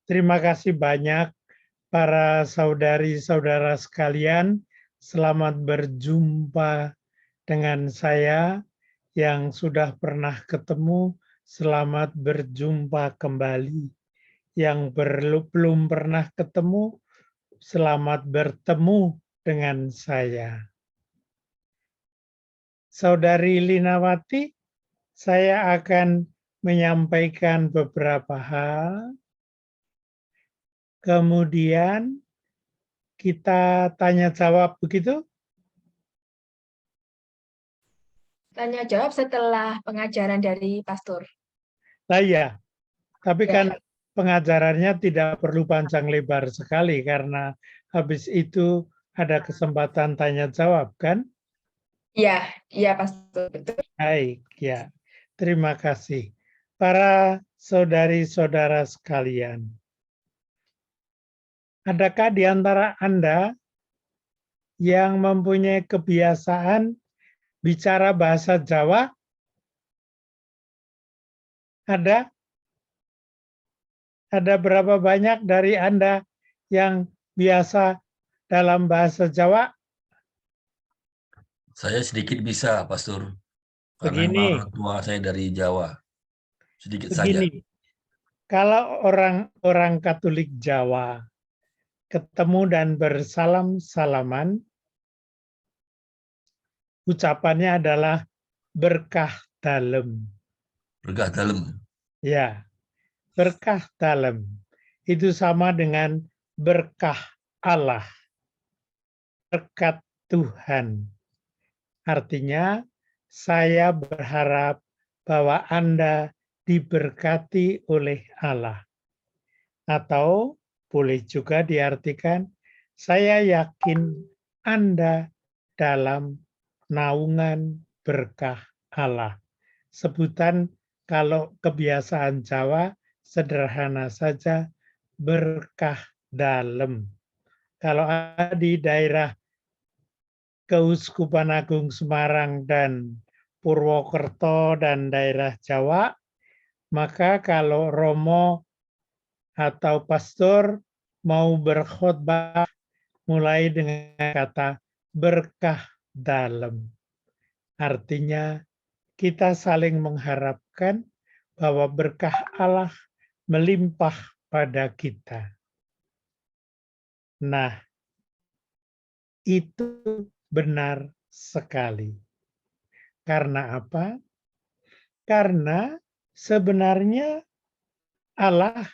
Terima kasih banyak para saudari-saudara sekalian. Selamat berjumpa dengan saya yang sudah pernah ketemu. Selamat berjumpa kembali. Yang belum pernah ketemu, selamat bertemu dengan saya. Saudari Linawati, saya akan menyampaikan beberapa hal. Kemudian kita tanya jawab, begitu? Tanya jawab setelah pengajaran dari pastor. Nah ya, tapi Ya. kan pengajarannya tidak perlu panjang lebar sekali karena habis itu ada kesempatan tanya jawab, kan? Iya, iya pastor, betul. Baik, ya. Terima kasih. Para saudari-saudara sekalian, adakah di antara Anda yang mempunyai kebiasaan bicara bahasa Jawa? Ada? Ada berapa banyak dari Anda yang biasa dalam bahasa Jawa? Saya sedikit bisa, Pastor. Karena memang Begini, orang tua saya dari Jawa. Sedikit saja. begini. Kalau orang Katolik Jawa ketemu dan bersalam-salaman, ucapannya adalah berkah dalem. Berkah dalam. Ya, berkah dalem. Itu sama dengan berkah Allah, berkat Tuhan. Artinya, saya berharap bahwa Anda diberkati oleh Allah. Atau boleh juga diartikan, saya yakin Anda dalam naungan berkah Allah. Sebutan kalau kebiasaan Jawa sederhana saja, berkah dalem. Kalau ada di daerah Keuskupan Agung Semarang dan Purwokerto dan daerah Jawa, maka kalau Romo atau pastor mau berkhotbah mulai dengan kata berkah dalam. Artinya kita saling mengharapkan bahwa berkah Allah melimpah pada kita. Nah, itu benar sekali. Karena apa? Karena sebenarnya Allah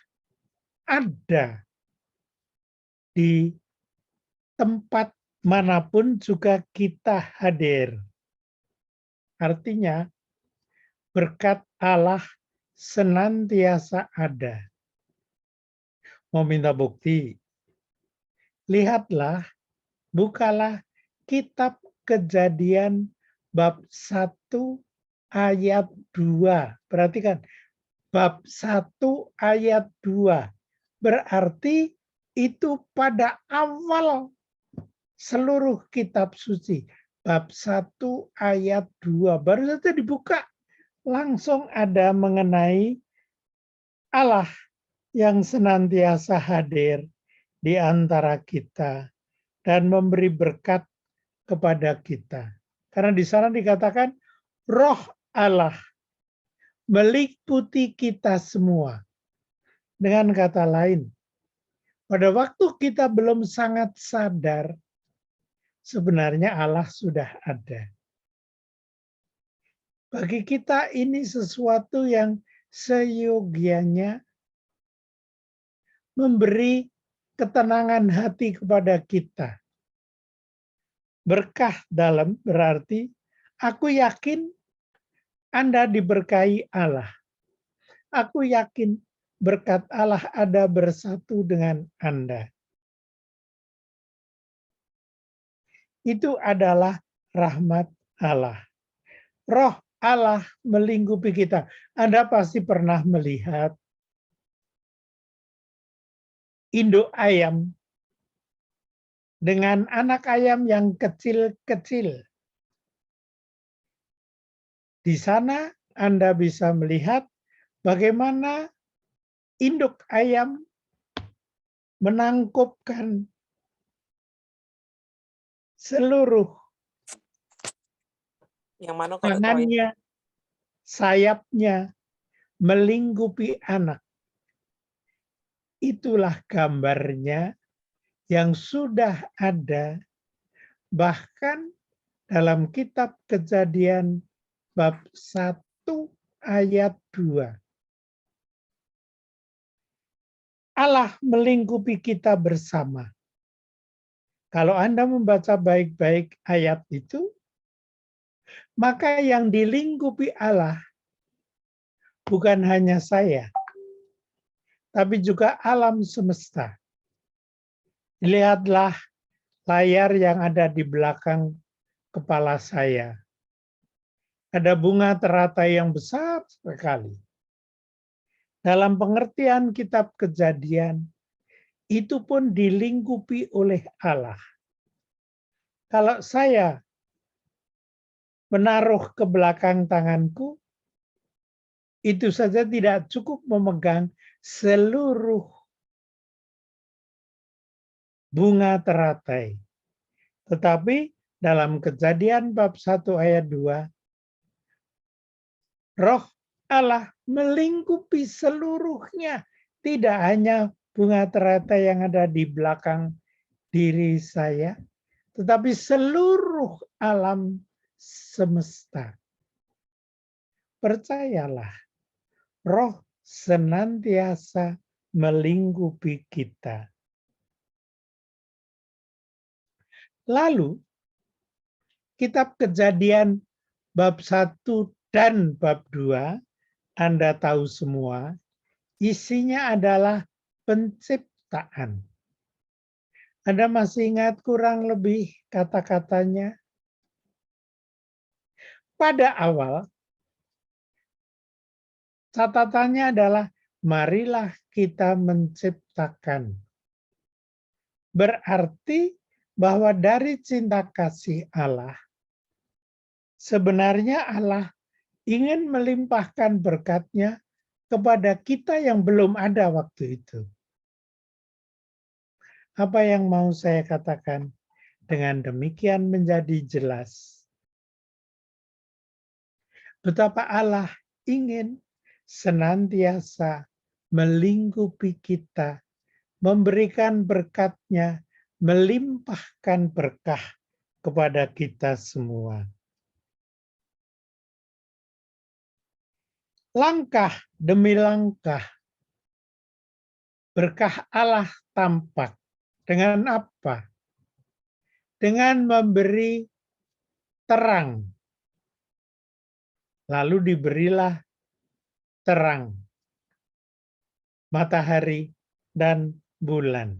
ada di tempat manapun juga kita hadir. Artinya, berkat Allah senantiasa ada. Mau minta bukti? Lihatlah, bukalah kitab Kejadian bab 1 ayat 2. Perhatikan, bab 1 ayat 2. Berarti itu pada awal seluruh kitab suci. Bab 1 ayat 2. Baru saja dibuka, langsung ada mengenai Allah yang senantiasa hadir di antara kita dan memberi berkat kepada kita. Karena di sana dikatakan roh Allah meliputi kita semua. Dengan kata lain, pada waktu kita belum sangat sadar, sebenarnya Allah sudah ada. Bagi kita ini sesuatu yang seyogianya memberi ketenangan hati kepada kita. Berkah dalam berarti aku yakin Anda diberkahi Allah. Aku yakin berkat Allah ada bersatu dengan Anda. Itu adalah rahmat Allah. Roh Allah melingkupi kita. Anda pasti pernah melihat induk ayam dengan anak ayam yang kecil-kecil. Di sana Anda bisa melihat bagaimana induk ayam menangkupkan seluruh Yang mana kalau tahu tangannya, sayapnya, melingkupi anak. Itulah gambarnya yang sudah ada bahkan dalam kitab Kejadian bab 1 ayat 2. Allah melingkupi kita bersama. Kalau Anda membaca baik-baik ayat itu, maka yang dilingkupi Allah bukan hanya saya, tapi juga alam semesta. Lihatlah layar yang ada di belakang kepala saya. Ada bunga teratai yang besar sekali. Dalam pengertian kitab Kejadian, itu pun dilingkupi oleh Allah. Kalau saya menaruh ke belakang tanganku, itu saja tidak cukup memegang seluruh bunga teratai. Tetapi dalam Kejadian bab 1 ayat 2, Roh Allah melingkupi seluruhnya. Tidak hanya bunga teratai yang ada di belakang diri saya, tetapi seluruh alam semesta. Percayalah, Roh senantiasa melingkupi kita. Lalu, kitab Kejadian bab 1 dan bab 2, Anda tahu semua, isinya adalah penciptaan. Anda masih ingat kurang lebih kata-katanya? Pada awal, catatannya adalah marilah kita menciptakan. Berarti bahwa dari cinta kasih Allah, sebenarnya Allah ingin melimpahkan berkat-Nya kepada kita yang belum ada waktu itu. Apa yang mau saya katakan dengan demikian menjadi jelas? Betapa Allah ingin senantiasa melingkupi kita, memberikan berkat-Nya, melimpahkan berkah kepada kita semua. Langkah demi langkah, berkah Allah tampak. Dengan apa? Dengan memberi terang. Lalu diberilah terang, matahari dan bulan.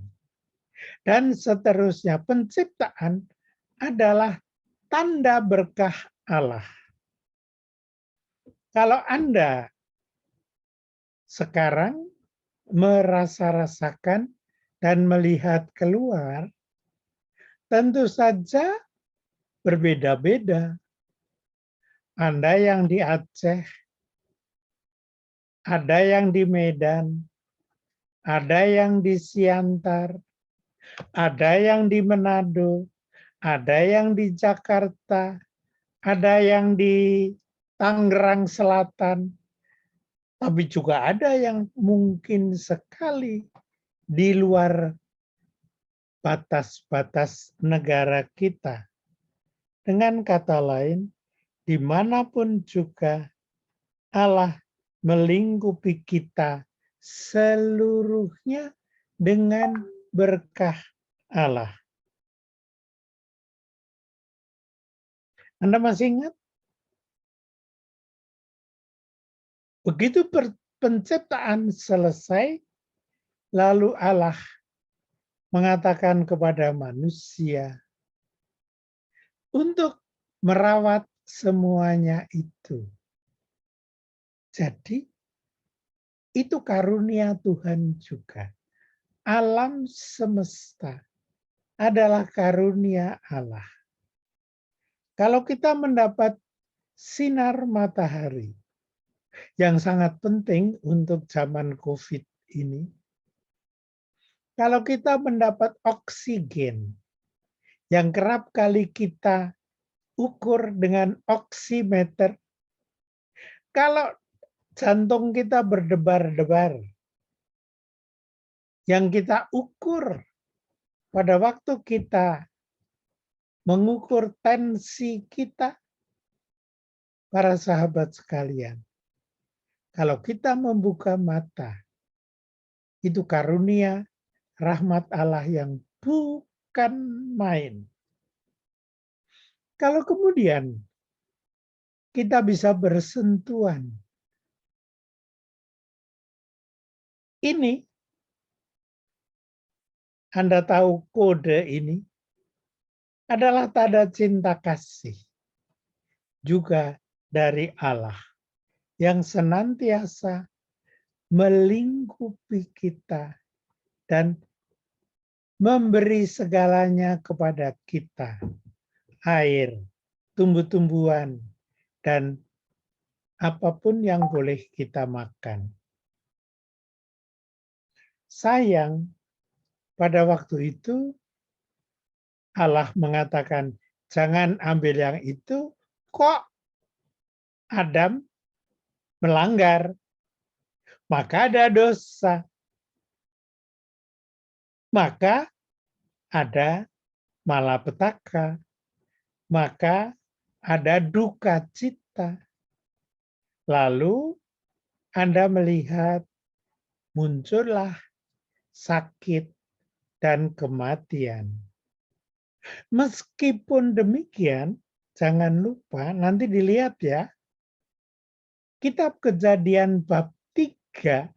Dan seterusnya, penciptaan adalah tanda berkah Allah. Kalau Anda sekarang merasa-rasakan dan melihat keluar, tentu saja berbeda-beda. Anda yang di Aceh, ada yang di Medan, ada yang di Siantar, ada yang di Manado, ada yang di Jakarta, ada yang di Tangerang Selatan, tapi juga ada yang mungkin sekali di luar batas-batas negara kita. Dengan kata lain, dimanapun juga Allah melingkupi kita seluruhnya dengan berkah Allah. Anda masih ingat? Begitu penciptaan selesai, lalu Allah mengatakan kepada manusia untuk merawat semuanya itu. Jadi, itu karunia Tuhan juga. Alam semesta adalah karunia Allah. Kalau kita mendapat sinar matahari, yang sangat penting untuk zaman COVID ini, Kalau kita mendapat oksigen yang kerap kali kita ukur dengan oximeter, kalau jantung kita berdebar-debar, yang kita ukur pada waktu kita mengukur tensi kita, para sahabat sekalian, kalau kita membuka mata, itu karunia rahmat Allah yang bukan main. Kalau kemudian kita bisa bersentuhan, ini Anda tahu kode ini adalah tanda cinta kasih juga dari Allah yang senantiasa melingkupi kita dan memberi segalanya kepada kita. Air, tumbuh-tumbuhan, dan apapun yang boleh kita makan. Sayang, pada waktu itu Allah mengatakan, jangan ambil yang itu, kok Adam melanggar, maka ada dosa. Maka ada malapetaka, maka ada duka cita. Lalu Anda melihat muncullah sakit dan kematian. Meskipun demikian, jangan lupa nanti dilihat ya, Kitab Kejadian bab 3.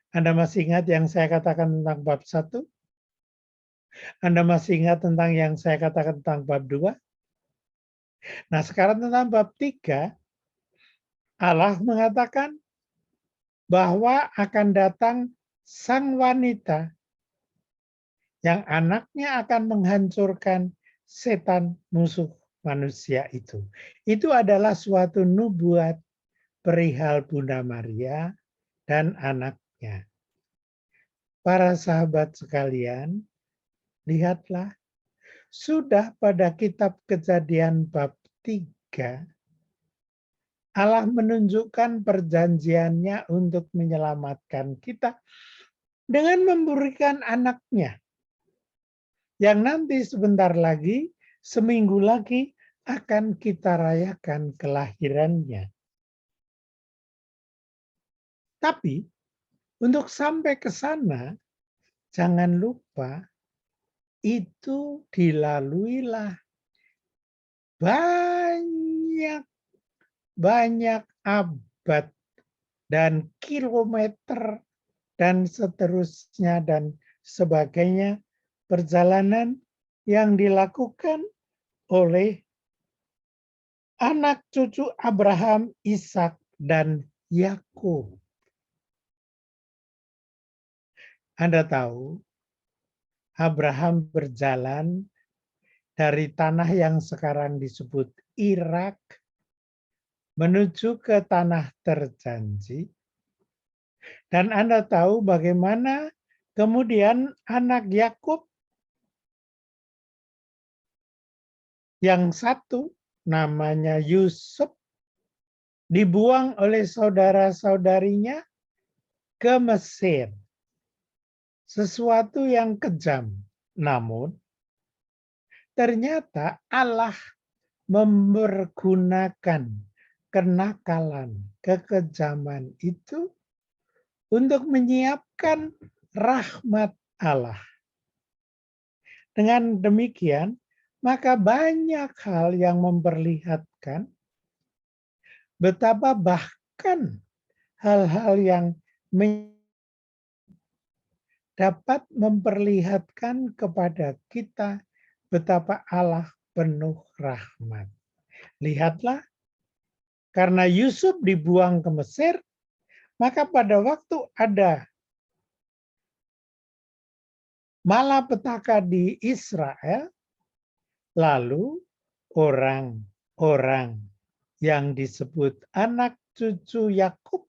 Anda masih ingat yang saya katakan tentang bab 1? Anda masih ingat tentang yang saya katakan tentang bab 2? Nah, sekarang tentang bab 3, Allah mengatakan bahwa akan datang sang wanita yang anaknya akan menghancurkan setan musuh manusia itu. Itu adalah suatu nubuat perihal Bunda Maria dan anaknya. Para sahabat sekalian, lihatlah, sudah pada kitab Kejadian bab 3, Allah menunjukkan perjanjiannya untuk menyelamatkan kita dengan memberikan anaknya. Yang nanti sebentar lagi, seminggu lagi akan kita rayakan kelahirannya. Tapi untuk sampai ke sana, jangan lupa itu dilaluilah banyak abad dan kilometer dan seterusnya dan sebagainya, perjalanan yang dilakukan oleh anak cucu Abraham, Ishak, dan Yakub. Anda tahu, Abraham berjalan dari tanah yang sekarang disebut Irak menuju ke tanah terjanji. Dan Anda tahu bagaimana kemudian anak Yakub yang satu namanya Yusuf dibuang oleh saudara-saudarinya ke Mesir. Sesuatu yang kejam. Namun ternyata Allah mempergunakan kenakalan, kekejaman itu untuk menyiapkan rahmat Allah. Dengan demikian, maka banyak hal yang memperlihatkan betapa bahkan hal-hal yang dapat memperlihatkan kepada kita betapa Allah penuh rahmat. Lihatlah, karena Yusuf dibuang ke Mesir, maka pada waktu ada malapetaka di Israel, lalu orang-orang yang disebut anak cucu Yakub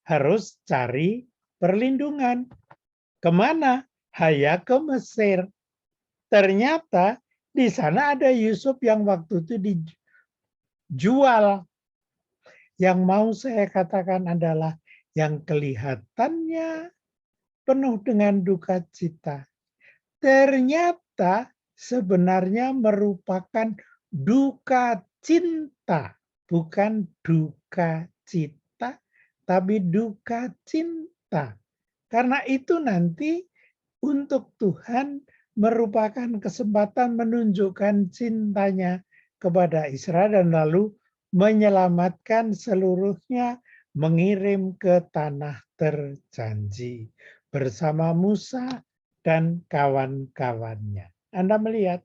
harus cari perlindungan. Kemana? Haya ke Mesir. Ternyata di sana ada Yusuf yang waktu itu dijual. Yang mau saya katakan adalah yang kelihatannya penuh dengan duka cita. Ternyata sebenarnya merupakan duka cinta. Bukan duka cita, tapi duka cinta. Karena itu nanti untuk Tuhan merupakan kesempatan menunjukkan cintanya kepada Israel dan lalu menyelamatkan seluruhnya, mengirim ke tanah terjanji bersama Musa dan kawan-kawannya. Anda melihat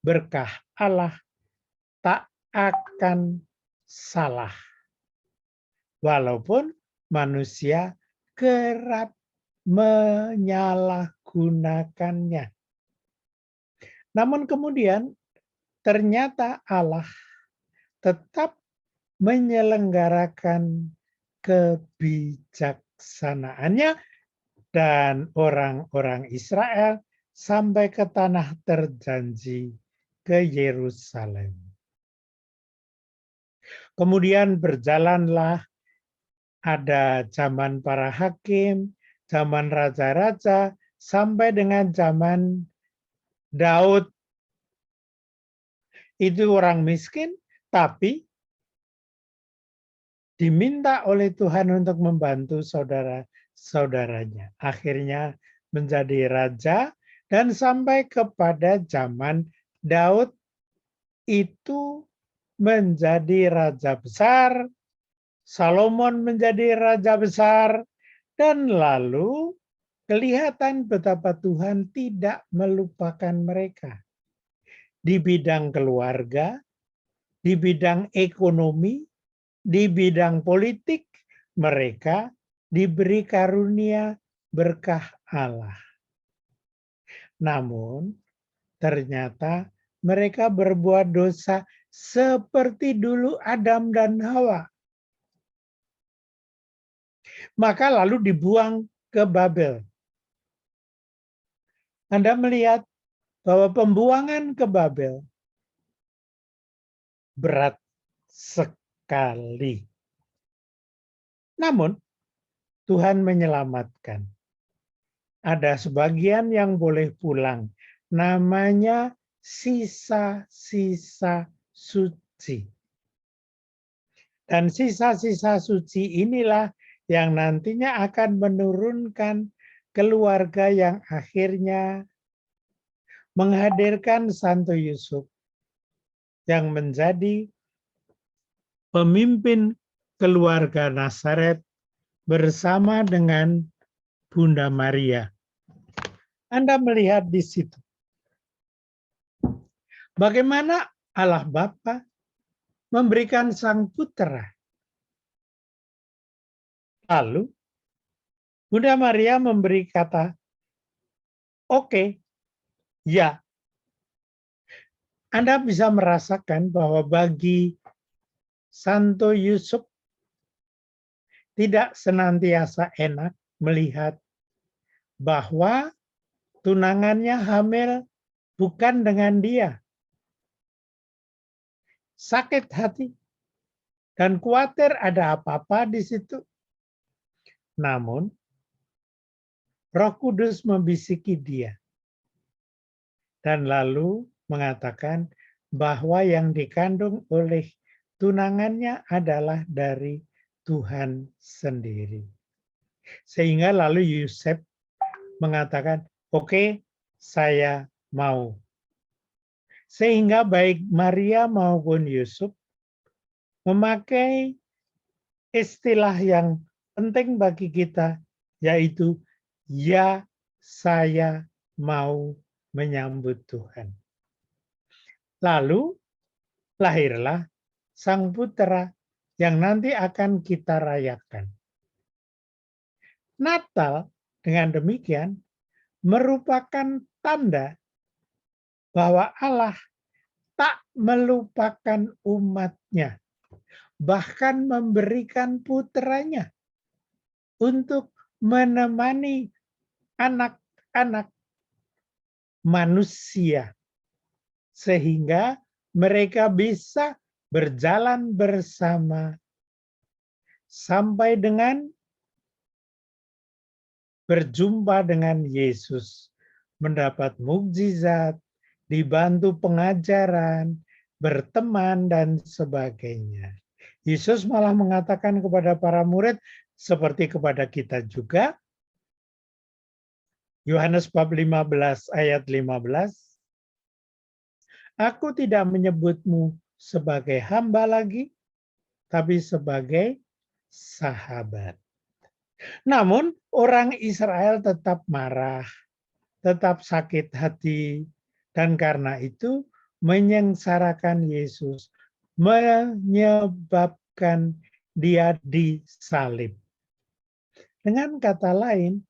berkah Allah tak akan salah. Walaupun manusia kerap menyalahgunakannya. Namun kemudian ternyata Allah tetap menyelenggarakan kebijaksanaannya dan orang-orang Israel sampai ke tanah terjanji, ke Yerusalem. Kemudian berjalanlah, ada zaman para hakim, zaman raja-raja, sampai dengan zaman Daud. Itu orang miskin, tapi diminta oleh Tuhan untuk membantu saudara-saudaranya. Akhirnya menjadi raja dan sampai kepada zaman Daud itu menjadi raja besar, Salomon menjadi raja besar, dan lalu kelihatan betapa Tuhan tidak melupakan mereka. Di bidang keluarga, di bidang ekonomi, di bidang politik, mereka diberi karunia berkah Allah. Namun, ternyata mereka berbuat dosa seperti dulu Adam dan Hawa. Maka lalu dibuang ke Babel. Anda melihat bahwa pembuangan ke Babel berat sekali. Namun, Tuhan menyelamatkan. Ada sebagian yang boleh pulang. Namanya sisa-sisa suci. Dan sisa-sisa suci inilah yang nantinya akan menurunkan keluarga yang akhirnya menghadirkan Santo Yusuf yang menjadi pemimpin keluarga Nazaret bersama dengan Bunda Maria. Anda melihat di situ bagaimana Allah Bapa memberikan Sang Putra. Lalu Bunda Maria memberi kata, oke, ya. Anda bisa merasakan bahwa bagi Santo Yusuf tidak senantiasa enak melihat bahwa tunangannya hamil bukan dengan dia. Sakit hati dan khawatir ada apa-apa di situ. Namun, Roh Kudus membisiki dia. Dan lalu mengatakan bahwa yang dikandung oleh tunangannya adalah dari Tuhan sendiri. Sehingga lalu Yusuf mengatakan, oke, saya mau. Sehingga baik Maria maupun Yusuf memakai istilah yang penting bagi kita, yaitu ya, saya mau menyambut Tuhan. Lalu lahirlah Sang Putra yang nanti akan kita rayakan. Natal dengan demikian merupakan tanda bahwa Allah tak melupakan umatnya, bahkan memberikan putranya untuk menemani anak-anak manusia sehingga mereka bisa berjalan bersama sampai dengan berjumpa dengan Yesus, mendapat mukjizat, dibantu pengajaran, berteman, dan sebagainya. Yesus malah mengatakan kepada para murid, seperti kepada kita juga, Yohanes bab 15 ayat 15, Aku tidak menyebutmu sebagai hamba lagi, tapi sebagai sahabat. Namun orang Israel tetap marah, tetap sakit hati, dan karena itu menyengsarakan Yesus, menyebabkan dia disalib. Dengan kata lain,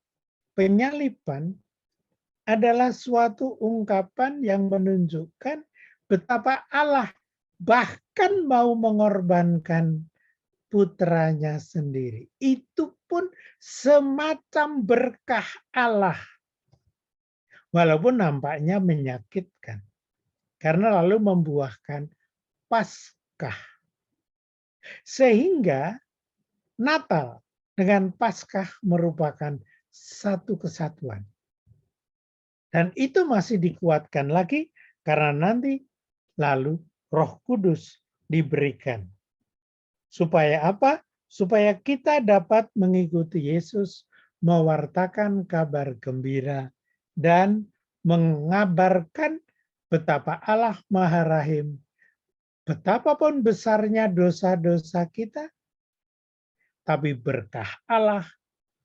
penyaliban adalah suatu ungkapan yang menunjukkan betapa Allah bahkan mau mengorbankan putranya sendiri. Itu pun semacam berkah Allah. Walaupun nampaknya menyakitkan. Karena lalu membuahkan Paskah. Sehingga Natal dengan Paskah merupakan satu kesatuan. Dan itu masih dikuatkan lagi karena nanti lalu Roh Kudus diberikan. Supaya apa? Supaya kita dapat mengikuti Yesus, mewartakan kabar gembira, dan mengabarkan betapa Allah Maha Rahim. Betapapun besarnya dosa-dosa kita, tapi berkah Allah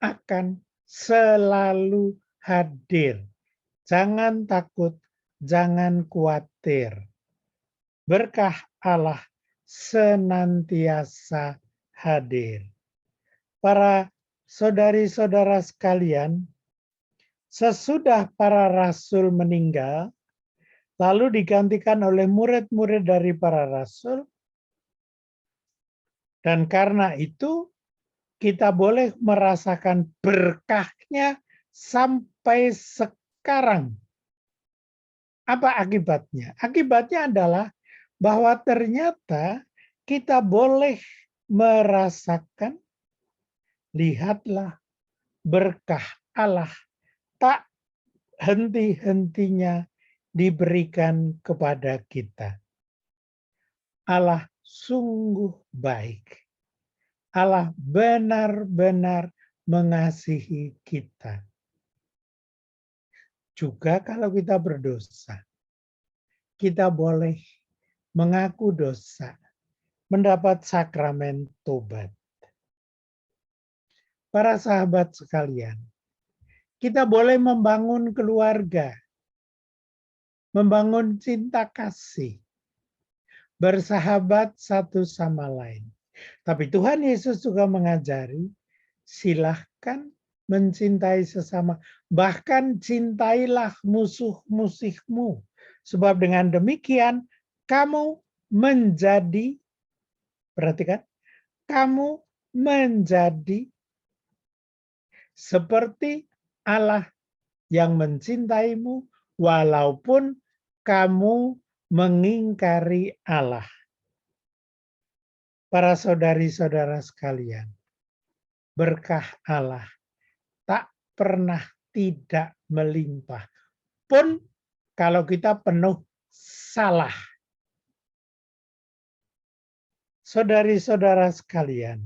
akan selalu hadir. Jangan takut, jangan khawatir. Berkah Allah senantiasa hadir. Para saudari-saudara sekalian, sesudah para rasul meninggal, lalu digantikan oleh murid-murid dari para rasul, dan karena itu kita boleh merasakan berkahnya sampai sekarang. Apa akibatnya? Akibatnya adalah bahwa ternyata kita boleh merasakan, lihatlah berkah Allah tak henti-hentinya diberikan kepada kita. Allah sungguh baik. Allah benar-benar mengasihi kita. Juga kalau kita berdosa, kita boleh mengaku dosa, mendapat sakramen tobat. Para sahabat sekalian, kita boleh membangun keluarga, membangun cinta kasih, bersahabat satu sama lain. Tapi Tuhan Yesus juga mengajari, silahkan mencintai sesama, bahkan cintailah musuh-musuhmu. Sebab dengan demikian kamu menjadi, perhatikan, kamu menjadi seperti Allah yang mencintaimu walaupun kamu mengingkari Allah. Para saudari-saudara sekalian, berkah Allah tak pernah tidak melimpah. Pun kalau kita penuh salah. Saudari-saudara sekalian,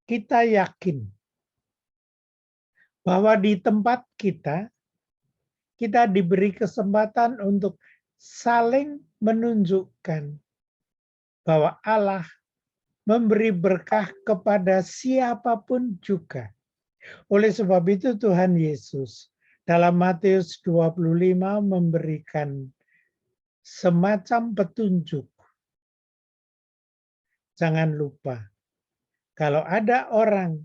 kita yakin bahwa di tempat kita diberi kesempatan untuk saling menunjukkan bahwa Allah memberi berkah kepada siapapun juga. Oleh sebab itu Tuhan Yesus dalam Matius 25 memberikan semacam petunjuk. Jangan lupa, kalau ada orang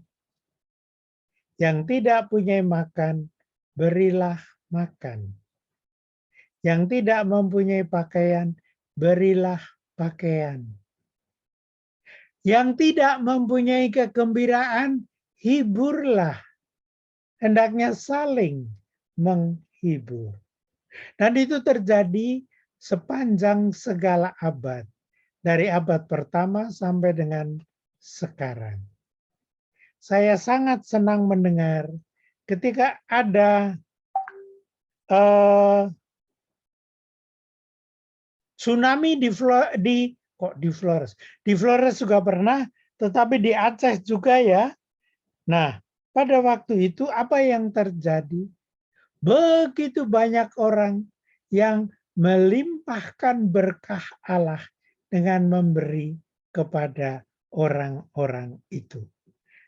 yang tidak punya makan, berilah makan. Yang tidak mempunyai pakaian, berilah pakaian. Yang tidak mempunyai kegembiraan, hiburlah. Hendaknya saling menghibur. Dan itu terjadi sepanjang segala abad. Dari abad pertama sampai dengan sekarang. Saya sangat senang mendengar ketika ada tsunami di Flores. Di Flores juga pernah, tetapi di Aceh juga ya. Nah, pada waktu itu apa yang terjadi? Begitu banyak orang yang melimpahkan berkah Allah dengan memberi kepada orang-orang itu.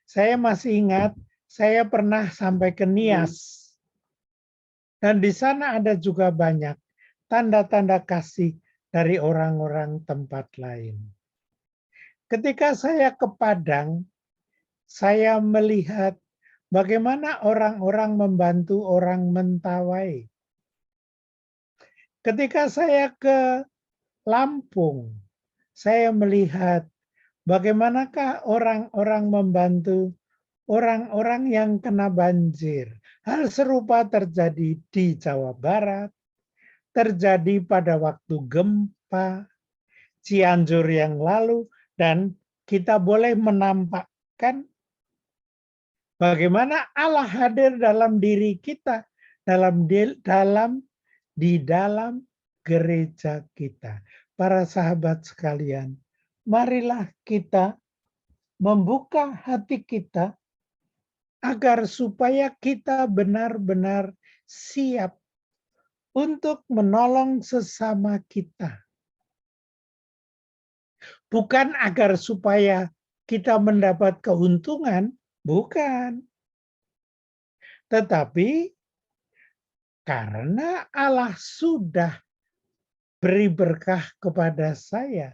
Saya masih ingat, saya pernah sampai ke Nias. Dan di sana ada juga banyak tanda-tanda kasih dari orang-orang tempat lain. Ketika saya ke Padang, saya melihat bagaimana orang-orang membantu orang Mentawai. Ketika saya ke Lampung, saya melihat bagaimanakah orang-orang membantu orang-orang yang kena banjir. Hal serupa terjadi di Jawa Barat, terjadi pada waktu gempa Cianjur yang lalu, dan kita boleh menampakkan bagaimana Allah hadir dalam diri kita, di dalam gereja kita. Para sahabat sekalian, marilah kita membuka hati kita agar supaya kita benar-benar siap untuk menolong sesama kita. Bukan agar supaya kita mendapat keuntungan, bukan. Tetapi karena Allah sudah beri berkah kepada saya,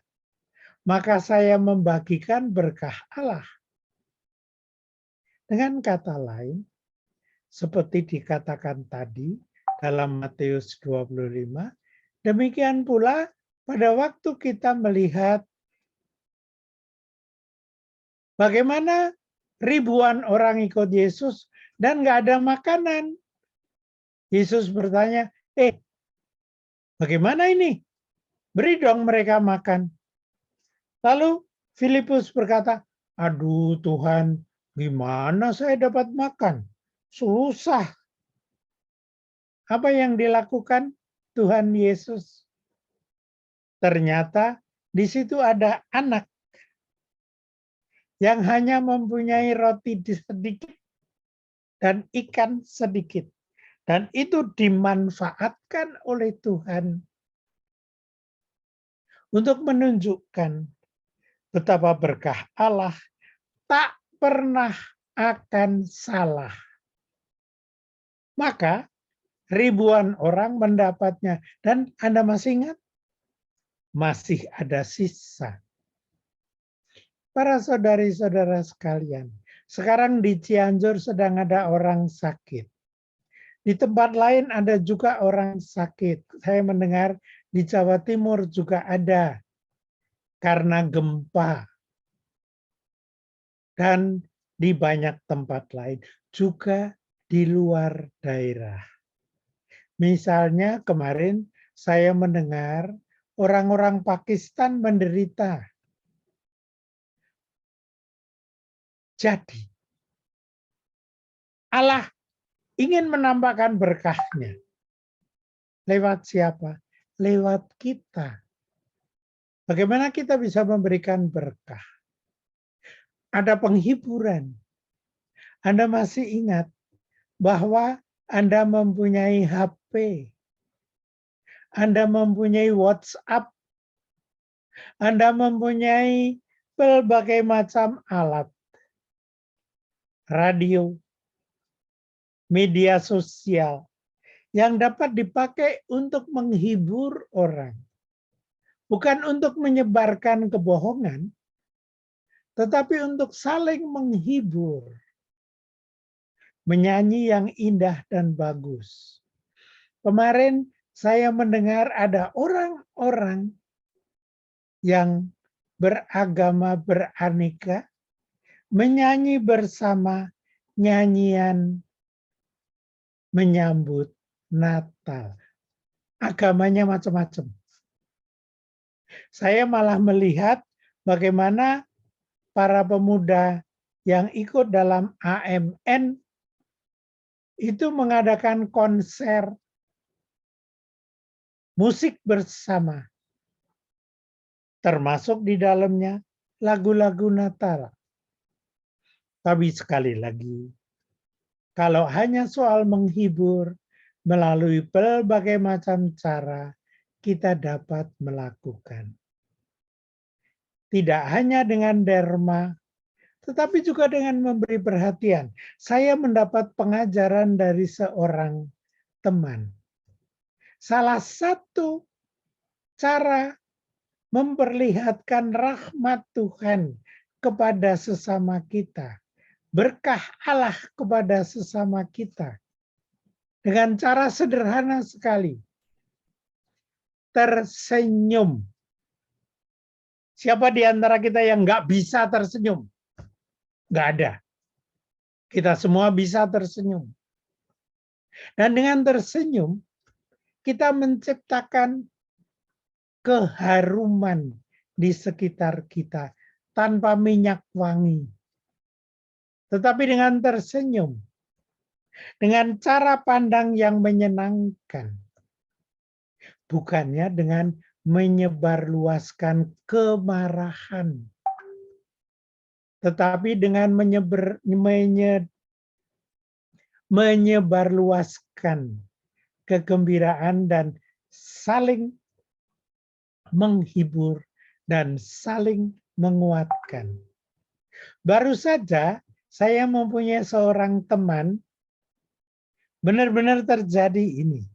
maka saya membagikan berkah Allah. Dengan kata lain, seperti dikatakan tadi dalam Matius 25, demikian pula pada waktu kita melihat bagaimana ribuan orang ikut Yesus dan nggak ada makanan. Yesus bertanya, bagaimana ini? Beri dong mereka makan. Lalu Filipus berkata, aduh Tuhan, gimana saya dapat makan? Susah. Apa yang dilakukan Tuhan Yesus? Ternyata di situ ada anak yang hanya mempunyai roti sedikit dan ikan sedikit. Dan itu dimanfaatkan oleh Tuhan untuk menunjukkan betapa berkah Allah tak pernah akan salah. Maka ribuan orang mendapatnya. Dan Anda masih ingat? Masih ada sisa. Para saudari-saudara sekalian, sekarang di Cianjur sedang ada orang sakit. Di tempat lain ada juga orang sakit. Saya mendengar di Jawa Timur juga ada karena gempa. Dan di banyak tempat lain, juga di luar daerah. Misalnya kemarin saya mendengar orang-orang Pakistan menderita. Jadi, Allah ingin menampakkan berkahnya. Lewat siapa? Lewat kita. Bagaimana kita bisa memberikan berkah? Ada penghiburan. Anda masih ingat bahwa Anda mempunyai HP. Anda mempunyai WhatsApp. Anda mempunyai berbagai macam alat. Radio, media sosial yang dapat dipakai untuk menghibur orang. Bukan untuk menyebarkan kebohongan, tetapi untuk saling menghibur. Menyanyi yang indah dan bagus. Kemarin saya mendengar ada orang-orang yang beragama beraneka, menyanyi bersama nyanyian menyambut Natal. Agamanya macam-macam. Saya malah melihat bagaimana para pemuda yang ikut dalam AMN itu mengadakan konser musik bersama, termasuk di dalamnya lagu-lagu Natal. Tapi sekali lagi, kalau hanya soal menghibur melalui berbagai macam cara, kita dapat melakukan. Tidak hanya dengan derma, tetapi juga dengan memberi perhatian. Saya mendapat pengajaran dari seorang teman. Salah satu cara memperlihatkan rahmat Tuhan kepada sesama kita, berkah Allah kepada sesama kita, dengan cara sederhana sekali, tersenyum. Siapa di antara kita yang nggak bisa tersenyum? Nggak ada. Kita semua bisa tersenyum. Dan dengan tersenyum, kita menciptakan keharuman di sekitar kita tanpa minyak wangi. Tetapi dengan tersenyum, dengan cara pandang yang menyenangkan, bukannya dengan menyebarluaskan kemarahan, tetapi dengan menyebarluaskan kegembiraan dan saling menghibur dan saling menguatkan. Baru saja saya mempunyai seorang teman, benar-benar terjadi ini.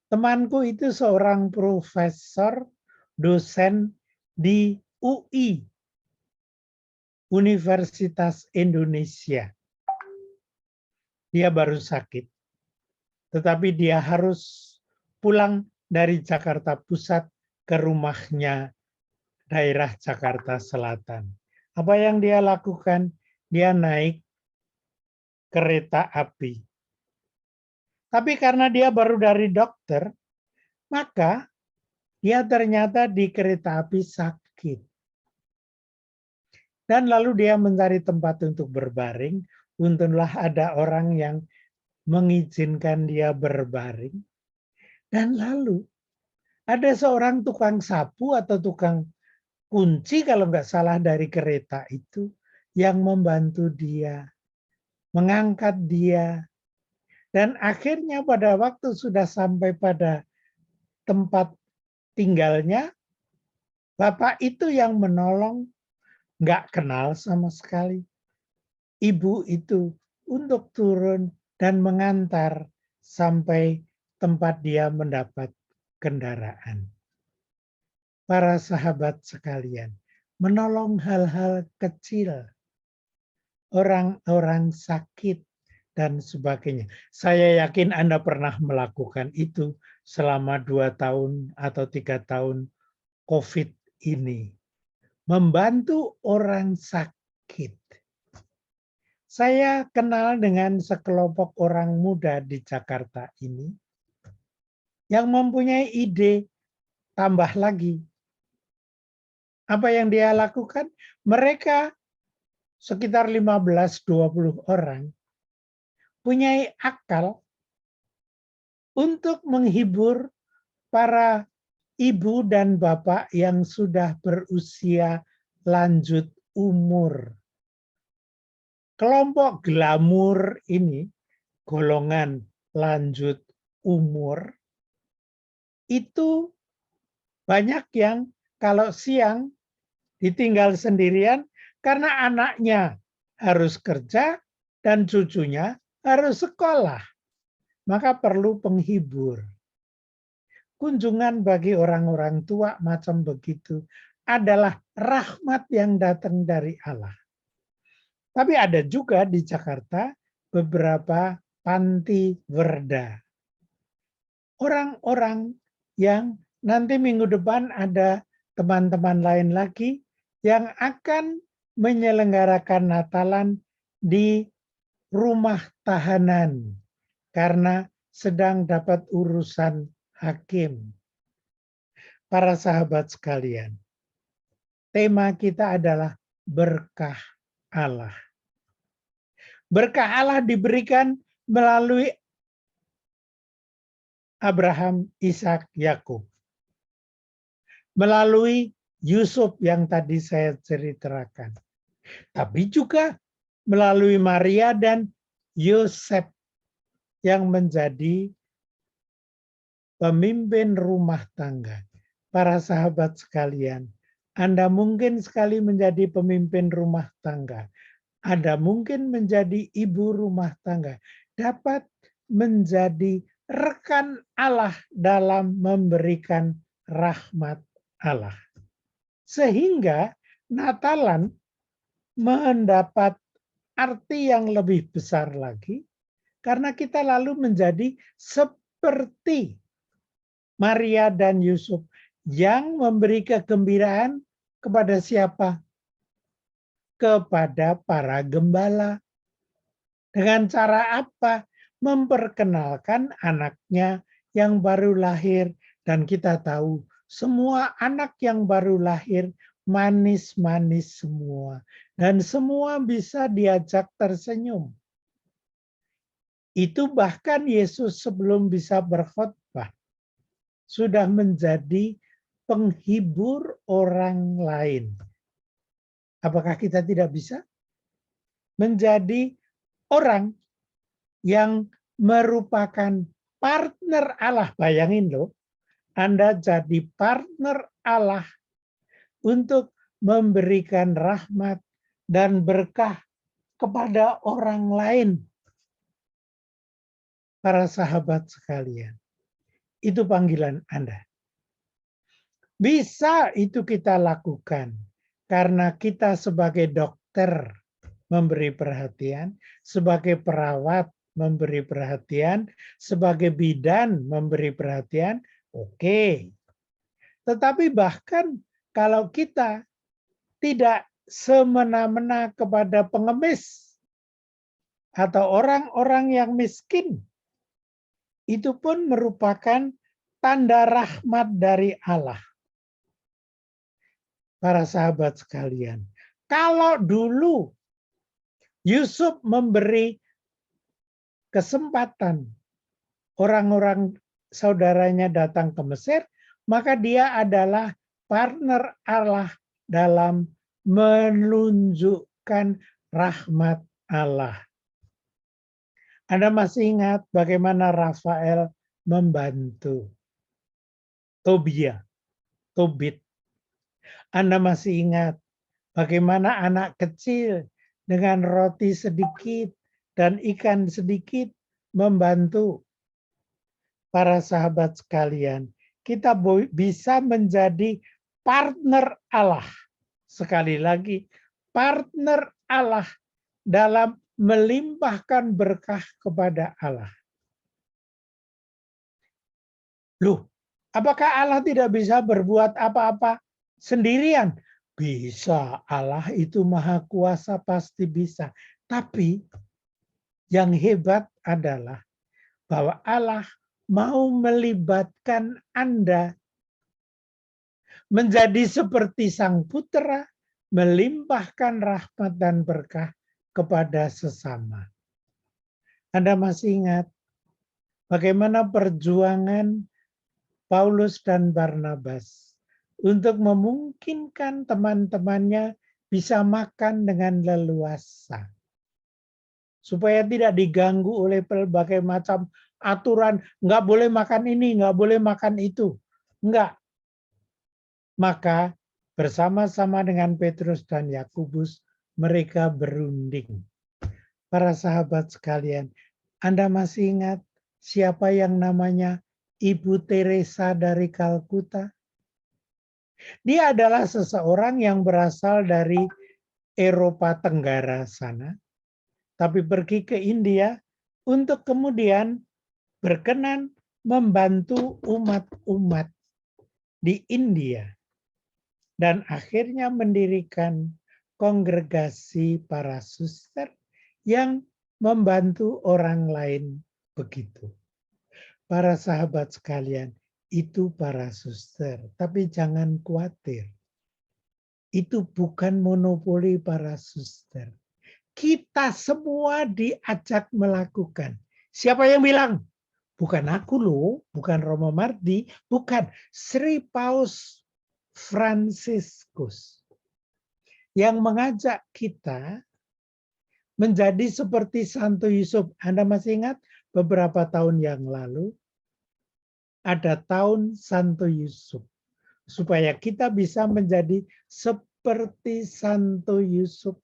Temanku itu seorang profesor, dosen di UI, Universitas Indonesia. Dia baru sakit, tetapi dia harus pulang dari Jakarta Pusat ke rumahnya daerah Jakarta Selatan. Apa yang dia lakukan? Dia naik kereta api. Tapi karena dia baru dari dokter, maka dia ternyata di kereta api sakit. Dan lalu dia mencari tempat untuk berbaring. Untunglah ada orang yang mengizinkan dia berbaring. Dan lalu ada seorang tukang sapu atau tukang kunci kalau nggak salah dari kereta itu yang membantu dia, mengangkat dia. Dan akhirnya pada waktu sudah sampai pada tempat tinggalnya, bapak itu yang menolong, nggak kenal sama sekali ibu itu untuk turun dan mengantar sampai tempat dia mendapat kendaraan. Para sahabat sekalian, menolong hal-hal kecil, orang-orang sakit, dan sebagainya. Saya yakin Anda pernah melakukan itu selama 2 tahun atau 3 tahun COVID ini. Membantu orang sakit. Saya kenal dengan sekelompok orang muda di Jakarta ini yang mempunyai ide tambah lagi. Apa yang dia lakukan? Mereka sekitar 15-20 orang punya akal untuk menghibur para ibu dan bapak yang sudah berusia lanjut umur. Kelompok glamur ini, golongan lanjut umur, itu banyak yang kalau siang ditinggal sendirian karena anaknya harus kerja dan cucunya harus sekolah. Maka perlu penghibur. Kunjungan bagi orang-orang tua macam begitu adalah rahmat yang datang dari Allah. Tapi ada juga di Jakarta beberapa panti werda. Orang-orang yang nanti minggu depan ada teman-teman lain lagi yang akan menyelenggarakan Natalan di rumah tahanan karena sedang dapat urusan hakim. Para sahabat sekalian, tema kita adalah berkah Allah. Berkah Allah diberikan melalui Abraham, Ishak, Yakub. Melalui Yusuf yang tadi saya ceritakan. Tapi juga melalui Maria dan Yosef yang menjadi pemimpin rumah tangga. Para sahabat sekalian, Anda mungkin sekali menjadi pemimpin rumah tangga. Anda mungkin menjadi ibu rumah tangga. Dapat menjadi rekan Allah dalam memberikan rahmat Allah. Sehingga Natalan mendapat arti yang lebih besar lagi karena kita lalu menjadi seperti Maria dan Yusuf yang memberi kegembiraan kepada siapa? Kepada para gembala. Dengan cara apa? Memperkenalkan anaknya yang baru lahir. Dan kita tahu semua anak yang baru lahir manis-manis semua. Dan semua bisa diajak tersenyum. Itu bahkan Yesus sebelum bisa berkhotbah sudah menjadi penghibur orang lain. Apakah kita tidak bisa menjadi orang yang merupakan partner Allah? Bayangin loh, Anda jadi partner Allah untuk memberikan rahmat dan berkah kepada orang lain. Para sahabat sekalian, itu panggilan Anda. Bisa itu kita lakukan karena kita sebagai dokter memberi perhatian, sebagai perawat memberi perhatian, sebagai bidan memberi perhatian, oke. Tetapi bahkan kalau kita tidak semena-mena kepada pengemis atau orang-orang yang miskin, itu pun merupakan tanda rahmat dari Allah. Para sahabat sekalian, kalau dulu Yusuf memberi kesempatan orang-orang saudaranya datang ke Mesir, maka dia adalah partner Allah dalam menunjukkan rahmat Allah. Anda masih ingat bagaimana Rafael membantu Tobit. Anda masih ingat bagaimana anak kecil dengan roti sedikit dan ikan sedikit membantu. Para sahabat sekalian, kita bisa menjadi partner Allah. Sekali lagi, partner Allah dalam melimpahkan berkah kepada Allah. Loh, apakah Allah tidak bisa berbuat apa-apa sendirian? Bisa, Allah itu maha kuasa, pasti bisa. Tapi yang hebat adalah bahwa Allah mau melibatkan Anda menjadi seperti sang putra, melimpahkan rahmat dan berkah kepada sesama. Anda masih ingat bagaimana perjuangan Paulus dan Barnabas untuk memungkinkan teman-temannya bisa makan dengan leluasa. Supaya tidak diganggu oleh berbagai macam aturan, nggak boleh makan ini, nggak boleh makan itu. Enggak. Maka bersama-sama dengan Petrus dan Yakobus, mereka berunding. Para sahabat sekalian, Anda masih ingat siapa yang namanya Ibu Teresa dari Kalkuta? Dia adalah seseorang yang berasal dari Eropa Tenggara sana, tapi pergi ke India untuk kemudian berkenan membantu umat-umat di India. Dan akhirnya mendirikan kongregasi para suster yang membantu orang lain begitu. Para sahabat sekalian, itu para suster, tapi jangan khawatir. Itu bukan monopoli para suster. Kita semua diajak melakukan. Siapa yang bilang? Bukan aku loh, bukan Romo Mardi, bukan Sri Paus Fransiskus yang mengajak kita menjadi seperti Santo Yusuf. Anda masih ingat beberapa tahun yang lalu ada tahun Santo Yusuf supaya kita bisa menjadi seperti Santo Yusuf,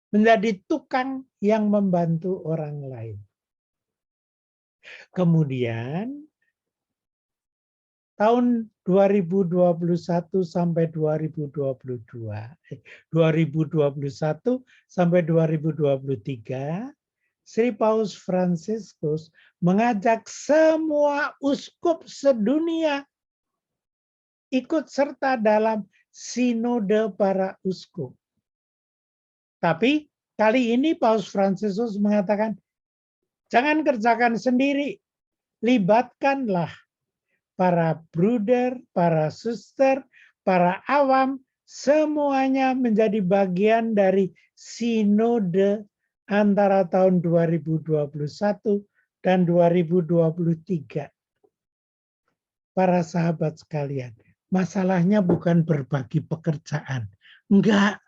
menjadi tukang yang membantu orang lain. Kemudian tahun 2021 sampai 2022, 2021 sampai 2023, Sri Paus Fransiskus mengajak semua uskup sedunia ikut serta dalam sinode para uskup. Tapi kali ini Paus Fransiskus mengatakan, jangan kerjakan sendiri, libatkanlah para bruder, para suster, para awam, semuanya menjadi bagian dari sinode antara tahun 2021 dan 2023. Para sahabat sekalian, masalahnya bukan berbagi pekerjaan. Enggak,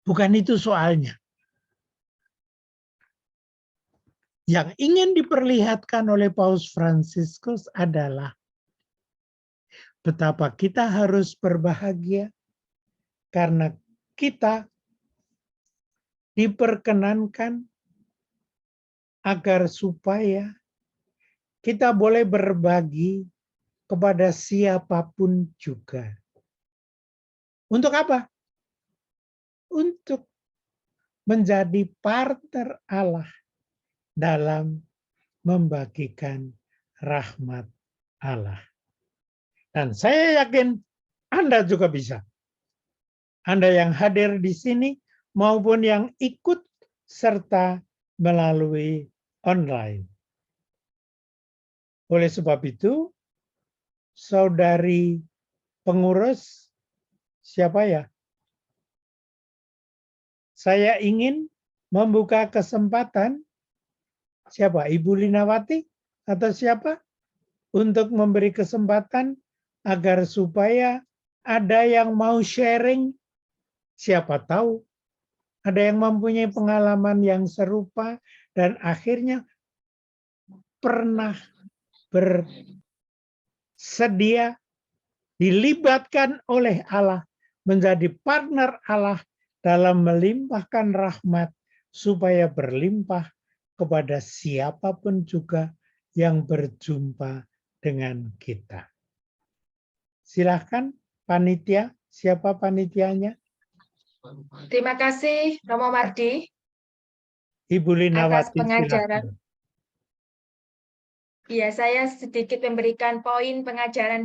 bukan itu soalnya. Yang ingin diperlihatkan oleh Paus Fransiskus adalah betapa kita harus berbahagia karena kita diperkenankan agar supaya kita boleh berbagi kepada siapapun juga. Untuk apa? Untuk menjadi partner Allah dalam membagikan rahmat Allah. Dan saya yakin Anda juga bisa. Anda yang hadir di sini maupun yang ikut serta melalui online. Oleh sebab itu, saudari pengurus, siapa ya? Saya ingin membuka kesempatan, siapa? Ibu Linawati atau siapa? Untuk memberi kesempatan agar supaya ada yang mau sharing, siapa tahu ada yang mempunyai pengalaman yang serupa dan akhirnya pernah bersedia dilibatkan oleh Allah menjadi partner Allah dalam melimpahkan rahmat supaya berlimpah kepada siapapun juga yang berjumpa dengan kita. Silahkan panitia, siapa panitianya? Terima kasih Romo Mardi Ibu atas Linawati, pengajaran. silakan. Iya, saya sedikit memberikan poin pengajaran